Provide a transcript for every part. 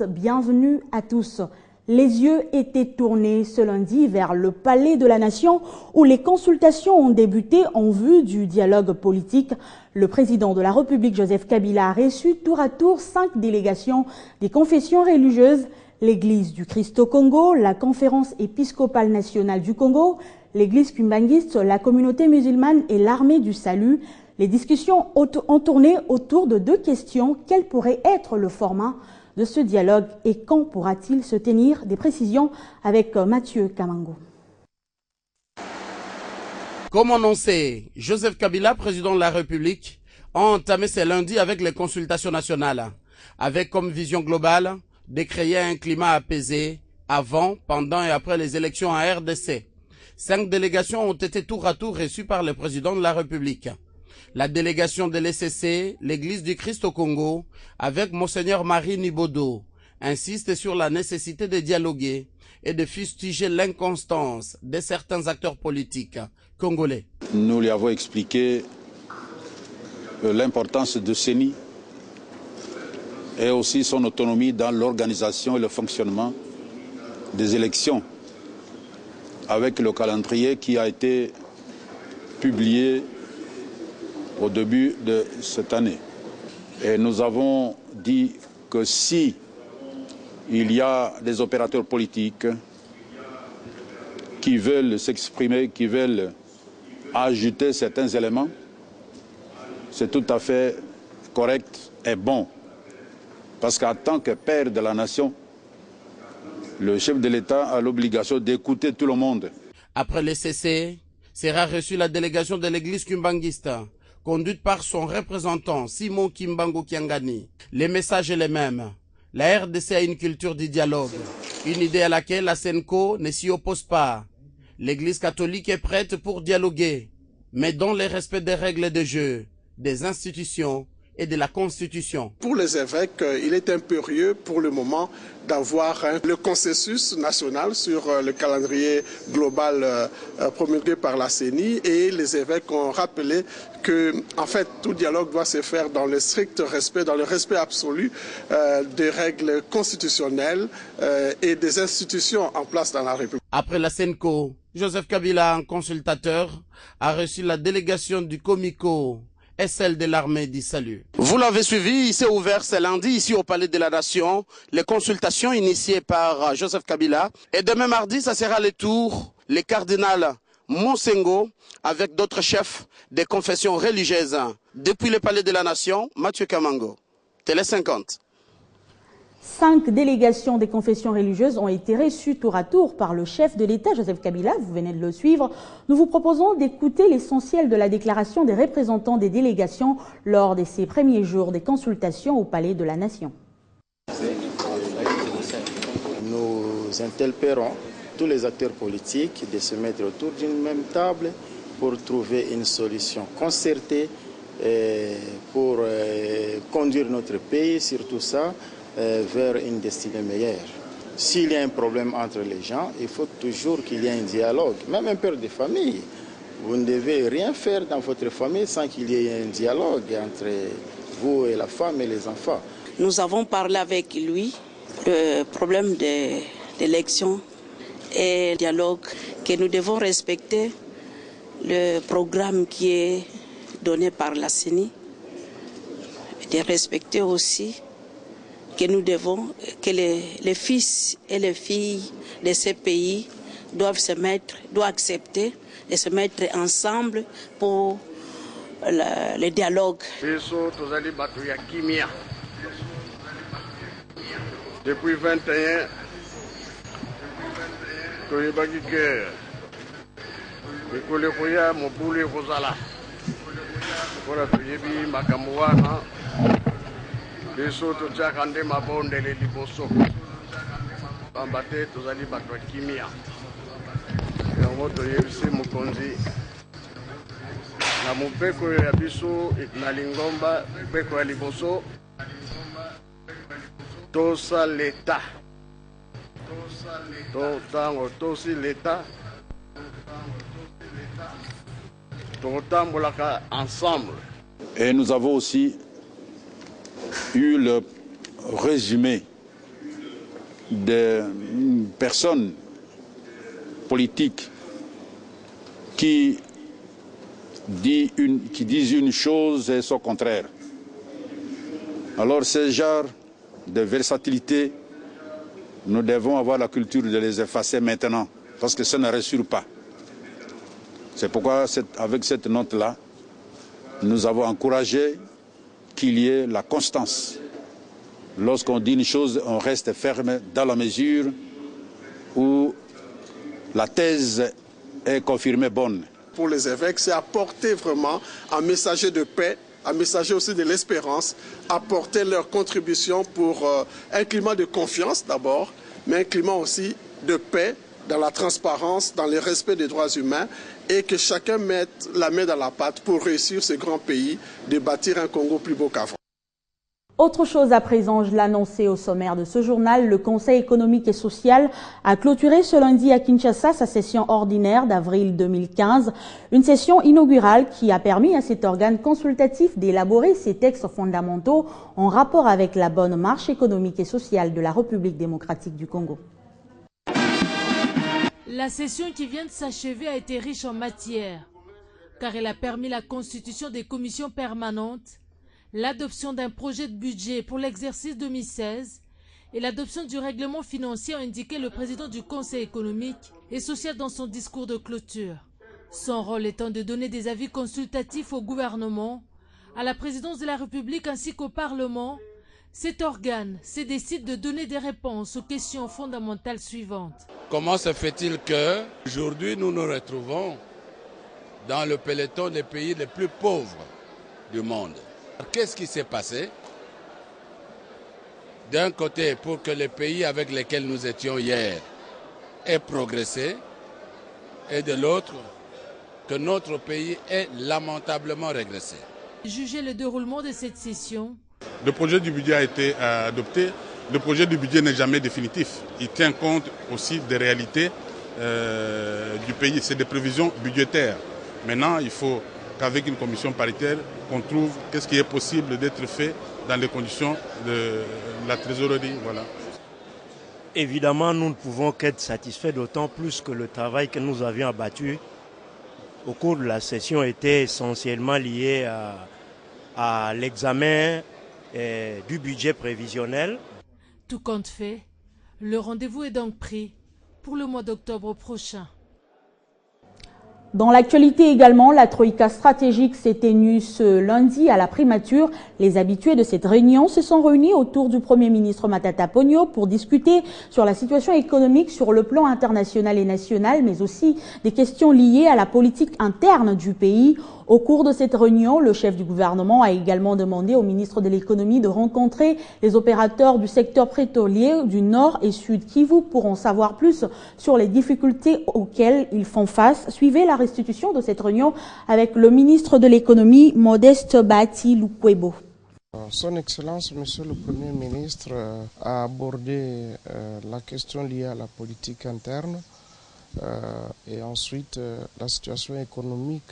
Bienvenue à tous. Les yeux étaient tournés ce lundi vers le Palais de la Nation où les consultations ont débuté en vue du dialogue politique. Le président de la République, Joseph Kabila, a reçu tour à tour 5 délégations des confessions religieuses, l'Église du Christ au Congo, la Conférence épiscopale nationale du Congo, l'Église kimbangiste, la communauté musulmane et l'Armée du Salut. Les discussions ont tourné autour de 2 questions. Quel pourrait être le format de ce dialogue et quand pourra-t-il se tenir? Des précisions avec Mathieu Kamango. Comme annoncé, Joseph Kabila, président de la République, a entamé ce lundi avec les consultations nationales, avec comme vision globale de créer un climat apaisé avant, pendant et après les élections en RDC. 5 délégations ont été tour à tour reçues par le président de la République. La délégation de l'ECC, l'Église du Christ au Congo, avec Monseigneur Marie Nibodo, insiste sur la nécessité de dialoguer et de fustiger l'inconstance de certains acteurs politiques congolais. Nous lui avons expliqué l'importance de CENI et aussi son autonomie dans l'organisation et le fonctionnement des élections, avec le calendrier qui a été publié au début de cette année. Et nous avons dit que si il y a des opérateurs politiques qui veulent s'exprimer, qui veulent ajouter certains éléments, c'est tout à fait correct et bon. Parce qu'en tant que père de la nation, le chef de l'État a l'obligation d'écouter tout le monde. Après les CC, sera reçue la délégation de l'église kimbangiste, conduite par son représentant Simon Kimbango Kiangani. Les messages sont les mêmes. La RDC a une culture du dialogue, une idée à laquelle la SENCO ne s'y oppose pas. L'Église catholique est prête pour dialoguer, mais dans le respect des règles de jeu, des institutions et de la Constitution. Pour les évêques, il est impérieux pour le moment d'avoir le consensus national sur le calendrier global promulgué par la CENI, et les évêques ont rappelé que, en fait, tout dialogue doit se faire dans le strict respect, dans le respect absolu des règles constitutionnelles et des institutions en place dans la République. Après la SENCO, Joseph Kabila, un consultateur, a reçu la délégation du Comico et celle de l'Armée du Salut. Vous l'avez suivi, il s'est ouvert ce lundi ici au Palais de la Nation, les consultations initiées par Joseph Kabila. Et demain mardi, ça sera le tour, les cardinals Monsengo avec d'autres chefs des confessions religieuses. Depuis le Palais de la Nation, Mathieu Kamango, Télé 50. 5 délégations des confessions religieuses ont été reçues tour à tour par le chef de l'État, Joseph Kabila. Vous venez de le suivre. Nous vous proposons d'écouter l'essentiel de la déclaration des représentants des délégations lors de ces premiers jours des consultations au Palais de la Nation. Nous interpellons tous les acteurs politiques de se mettre autour d'une même table pour trouver une solution concertée pour conduire notre pays, surtout ça, vers une destinée meilleure. S'il y a un problème entre les gens, il faut toujours qu'il y ait un dialogue. Même un père de famille, vous ne devez rien faire dans votre famille sans qu'il y ait un dialogue entre vous et la femme et les enfants. Nous avons parlé avec lui le problème de l'élection et le dialogue, que nous devons respecter le programme qui est donné par la CENI, de respecter aussi que nous devons, que les fils et les filles de ces pays doivent accepter de se mettre ensemble pour le dialogue. Depuis 21, biso totiaka nde mabondele liboso pamba te tozali bato ya kimia, yango toyebisi mokonzi na mopeko ya biso na lingomba, mopeko ya liboso tosa leta totango tosi leta totambolaka ensemble. Et nous avons aussi eu le résumé des personnes politiques qui disent une chose et son contraire. Alors ce genre de versatilité, nous devons avoir la culture de les effacer maintenant, parce que ça ne rassure pas. C'est pourquoi, avec cette note-là, nous avons encouragé qu'il y ait la constance. Lorsqu'on dit une chose, on reste ferme dans la mesure où la thèse est confirmée bonne. Pour les évêques, c'est apporter vraiment un messager de paix, un messager aussi de l'espérance, apporter leur contribution pour un climat de confiance d'abord, mais un climat aussi de paix, dans la transparence, dans le respect des droits humains, et que chacun mette la main dans la pâte pour réussir ce grand pays, de bâtir un Congo plus beau qu'avant. Autre chose à présent, je l'annonçais au sommaire de ce journal, le Conseil économique et social a clôturé ce lundi à Kinshasa sa session ordinaire d'avril 2015, une session inaugurale qui a permis à cet organe consultatif d'élaborer ses textes fondamentaux en rapport avec la bonne marche économique et sociale de la République démocratique du Congo. La session qui vient de s'achever a été riche en matière, car elle a permis la constitution des commissions permanentes, l'adoption d'un projet de budget pour l'exercice 2016 et l'adoption du règlement financier, a indiqué le président du Conseil économique et social dans son discours de clôture. Son rôle étant de donner des avis consultatifs au gouvernement, à la présidence de la République ainsi qu'au Parlement, cet organe se décide de donner des réponses aux questions fondamentales suivantes. Comment se fait-il que aujourd'hui nous nous retrouvons dans le peloton des pays les plus pauvres du monde? Qu'est-ce qui s'est passé? D'un côté, pour que les pays avec lesquels nous étions hier aient progressé, et de l'autre, que notre pays ait lamentablement régressé. Juger le déroulement de cette session. Le projet du budget a été adopté. Le projet du budget n'est jamais définitif. Il tient compte aussi des réalités du pays. C'est des prévisions budgétaires. Maintenant, il faut qu'avec une commission paritaire, qu'on trouve qu'est-ce qui est possible d'être fait dans les conditions de la trésorerie. Voilà. Évidemment, nous ne pouvons qu'être satisfaits, d'autant plus que le travail que nous avions abattu au cours de la session était essentiellement lié à l'examen du budget prévisionnel. Tout compte fait, le rendez-vous est donc pris pour le mois d'octobre prochain. Dans l'actualité également, la Troïka stratégique s'est tenue ce lundi à la primature. Les habitués de cette réunion se sont réunis autour du Premier ministre Matata Ponyo pour discuter sur la situation économique sur le plan international et national, mais aussi des questions liées à la politique interne du pays. Au cours de cette réunion, le chef du gouvernement a également demandé au ministre de l'économie de rencontrer les opérateurs du secteur pétrolier du Nord et Sud Kivu pour en savoir plus sur les difficultés auxquelles ils font face. Suivez la restitution de cette réunion avec le ministre de l'économie, Modeste Bati Lukwebo. Son Excellence, Monsieur le Premier ministre, a abordé la question liée à la politique interne et ensuite la situation économique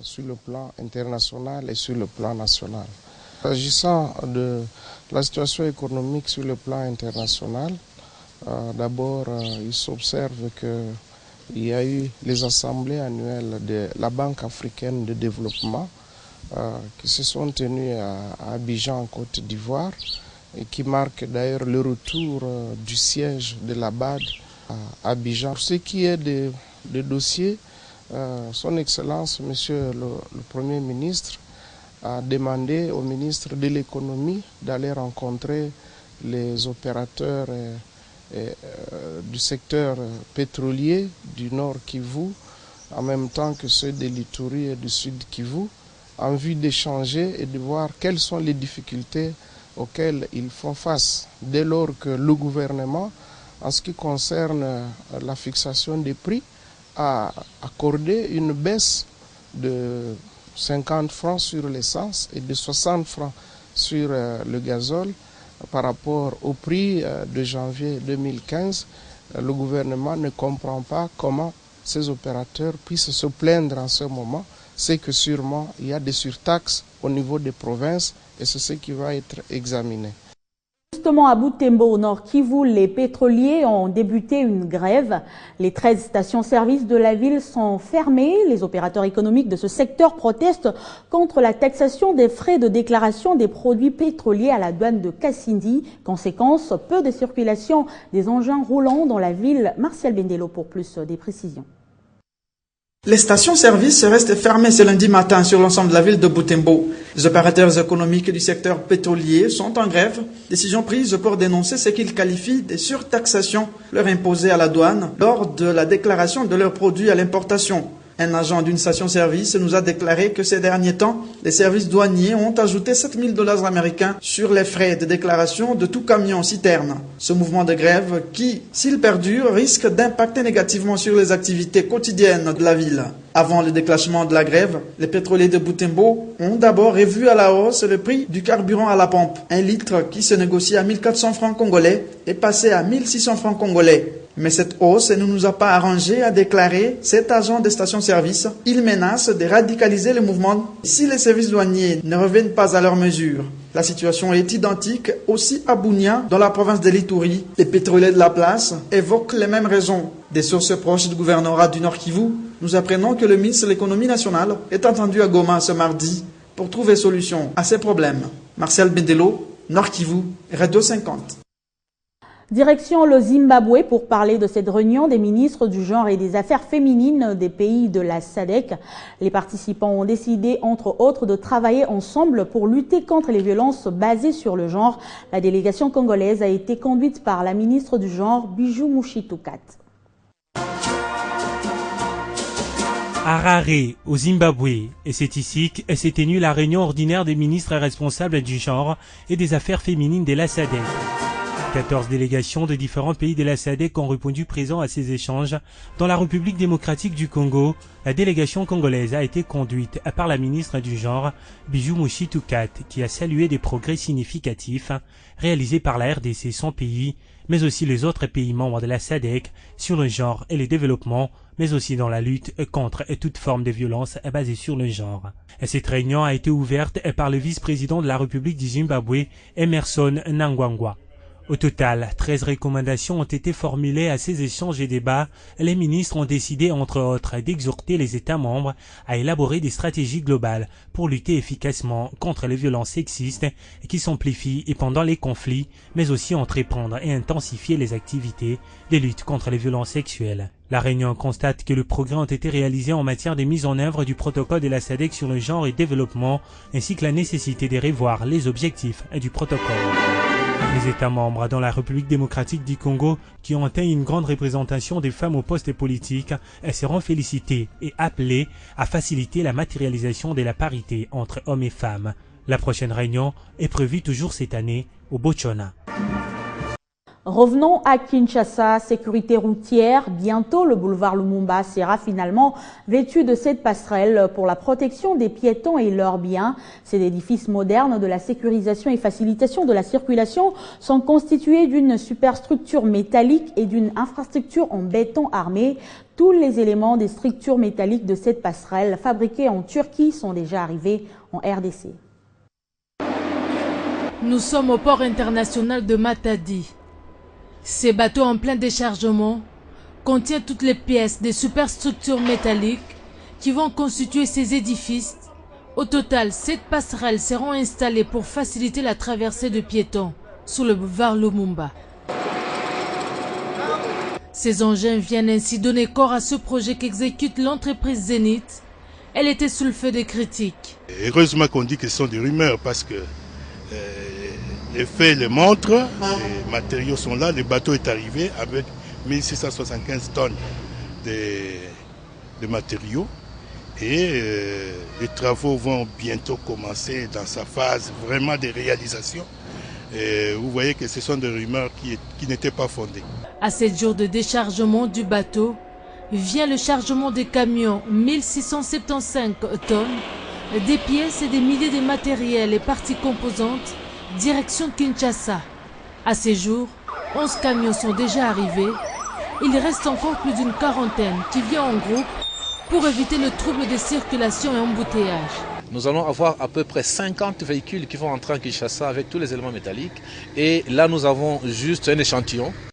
sur le plan international et sur le plan national. S'agissant de la situation économique sur le plan international, d'abord il s'observe qu'il y a eu les assemblées annuelles de la Banque africaine de développement qui se sont tenues à Abidjan, en Côte d'Ivoire, et qui marquent d'ailleurs le retour du siège de la BAD à Abidjan. Pour ce qui est des dossiers, Son Excellence, Monsieur le Premier ministre, a demandé au ministre de l'économie d'aller rencontrer les opérateurs du secteur pétrolier du Nord Kivu, en même temps que ceux de l'Ituri et du Sud Kivu, en vue d'échanger et de voir quelles sont les difficultés auxquelles ils font face, dès lors que le gouvernement, en ce qui concerne la fixation des prix, a accordé une baisse de 50 francs sur l'essence et de 60 francs sur le gazole par rapport au prix de janvier 2015. Le gouvernement ne comprend pas comment ces opérateurs puissent se plaindre en ce moment. C'est que sûrement il y a des surtaxes au niveau des provinces et c'est ce qui va être examiné. justement à Butembo, au Nord Kivu, les pétroliers ont débuté une grève. Les 13 stations-service de la ville sont fermées. Les opérateurs économiques de ce secteur protestent contre la taxation des frais de déclaration des produits pétroliers à la douane de Kassindi. Conséquence, peu de circulation des engins roulants dans la ville. Martial Bendelo pour plus des précisions. Les stations-service restent fermées ce lundi matin sur l'ensemble de la ville de Butembo. Les opérateurs économiques du secteur pétrolier sont en grève. Décision prise pour dénoncer ce qu'ils qualifient de surtaxation leur imposée à la douane lors de la déclaration de leurs produits à l'importation. Un agent d'une station-service nous a déclaré que ces derniers temps, les services douaniers ont ajouté $7,000 américains sur les frais de déclaration de tout camion citerne. Ce mouvement de grève qui, s'il perdure, risque d'impacter négativement sur les activités quotidiennes de la ville. Avant le déclenchement de la grève, les pétroliers de Butembo ont d'abord revu à la hausse le prix du carburant à la pompe. Un litre qui se négocie à 1400 francs congolais est passé à 1600 francs congolais. Mais cette hausse ne nous a pas arrangé, a déclaré cet agent de station-service. Il menace de radicaliser le mouvement si les services douaniers ne reviennent pas à leurs mesures. La situation est identique aussi à Bunia, dans la province de l'Ituri. Les pétroliers de la place évoquent les mêmes raisons. Des sources proches du gouvernorat du Nord Kivu, nous apprenons que le ministre de l'économie nationale est entendu à Goma ce mardi pour trouver solution à ces problèmes. Martial Bendelo, Nord Kivu, Radio 50. Direction le Zimbabwe pour parler de cette réunion des ministres du genre et des affaires féminines des pays de la SADC. Les participants ont décidé, entre autres, de travailler ensemble pour lutter contre les violences basées sur le genre. La délégation congolaise a été conduite par la ministre du genre, Bijou Mushitukat. Harare, au Zimbabwe, et c'est ici que s'est tenue la réunion ordinaire des ministres responsables du genre et des affaires féminines de la SADC. 14 délégations de différents pays de la SADC ont répondu présents à ces échanges. Dans la République démocratique du Congo, la délégation congolaise a été conduite par la ministre du genre, Bijou Mushitukat, qui a salué des progrès significatifs réalisés par la RDC, son pays, mais aussi les autres pays membres de la SADC sur le genre et le développement, mais aussi dans la lutte contre toute forme de violence basée sur le genre. Cette réunion a été ouverte par le vice-président de la République du Zimbabwe, Emerson Mnangagwa. Au total, 13 recommandations ont été formulées à ces échanges et débats. Les ministres ont décidé, entre autres, d'exhorter les États membres à élaborer des stratégies globales pour lutter efficacement contre les violences sexistes qui s'amplifient pendant les conflits, mais aussi entreprendre et intensifier les activités de lutte contre les violences sexuelles. La réunion constate que le progrès ont été réalisés en matière de mise en œuvre du protocole de la SADC sur le genre et développement, ainsi que la nécessité de revoir les objectifs du protocole. Les États membres dans la République démocratique du Congo, qui ont atteint une grande représentation des femmes aux postes politiques, seront félicités et appelés à faciliter la matérialisation de la parité entre hommes et femmes. La prochaine réunion est prévue toujours cette année au Botswana. Revenons à Kinshasa, sécurité routière. Bientôt, le boulevard Lumumba sera finalement vêtu de cette passerelle pour la protection des piétons et leurs biens. Ces édifices modernes de la sécurisation et facilitation de la circulation sont constitués d'une superstructure métallique et d'une infrastructure en béton armé. Tous les éléments des structures métalliques de cette passerelle fabriquées en Turquie sont déjà arrivés en RDC. Nous sommes au port international de Matadi. Ces bateaux en plein déchargement contiennent toutes les pièces des superstructures métalliques qui vont constituer ces édifices. Au total, 7 passerelles seront installées pour faciliter la traversée de piétons sur le boulevard Lumumba. Ces engins viennent ainsi donner corps à ce projet qu'exécute l'entreprise Zénith. Elle était sous le feu des critiques. Heureusement qu'on dit que ce sont des rumeurs parce que les faits le montrent, les matériaux sont là, le bateau est arrivé avec 1675 tonnes de matériaux et les travaux vont bientôt commencer dans sa phase vraiment de réalisation. Et vous voyez que ce sont des rumeurs qui n'étaient pas fondées. À 7 jours de déchargement du bateau, vient le chargement des camions, 1675 tonnes, des pièces et des milliers de matériels et parties composantes. Direction Kinshasa. À ces jours, 11 camions sont déjà arrivés. Il reste encore plus d'une quarantaine qui viennent en groupe pour éviter le trouble de circulation et embouteillage. nous allons avoir à peu près 50 véhicules qui vont entrer en Kinshasa avec tous les éléments métalliques. Et là, nous avons juste un échantillon.